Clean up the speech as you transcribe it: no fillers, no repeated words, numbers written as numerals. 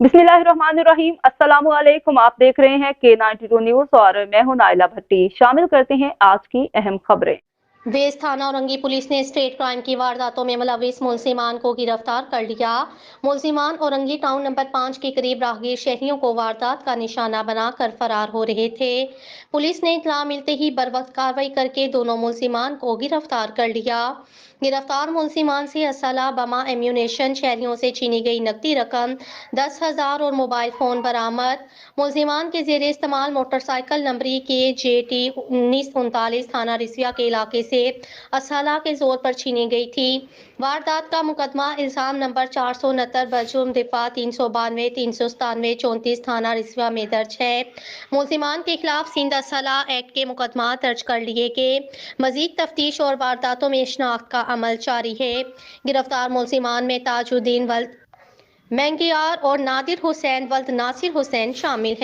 बिस्मिल्लाहिर्रहमानिर्रहीम। अस्सलामु अलैकुम। आप देख रहे हैं K92 न्यूज और मैं हूं नाइला भट्टी। शामिल करते हैं आज की अहम खबरें। वेस थाना औरंगी पुलिस ने स्ट्रीट क्राइम की वारदातों में मुलविस मुलजिमान को गिरफ्तार कर लिया। मुलजिमान औरंगी टाउन नंबर 5 के करीब राहगीर शहरियों को वारदात का निशाना बनाकर फरार हो रहे थे। पुलिस ने इत्तला मिलते ही बरवक्त कार्रवाई करके दोनों मुलजिमान को गिरफ्तार कर लिया। गिरफ्तार मुलजिमान से असला, बमा, एम्यूनेशन, शहरियों से छीनी गई नकदी रकम 10,000 और मोबाइल फोन बरामद। मुलजिमान के जेर इस्तेमाल मोटरसाइकिल नंबरी के JT 1939 थाना रिसिया के इलाके से असला के जोर पर छीनी गई थी। वारदात का मुकदमा इल्जाम नंबर 469 बजुर्म दिफा 392 397 34 थाना रिसिया में दर्ज है। मुलजिमान के खिलाफ सिंध असला एक्ट के मुकदमा दर्ज कर लिए गए। मजीद तफ्तीश और वारदातों में शनाख्त का अमल जारी है। गिरफ्तार मुलजिमान में ताजुद्दीन वल्द मैंगियार और नादिर हुसैन वल्द नासिर हुसैन शामिल हैं।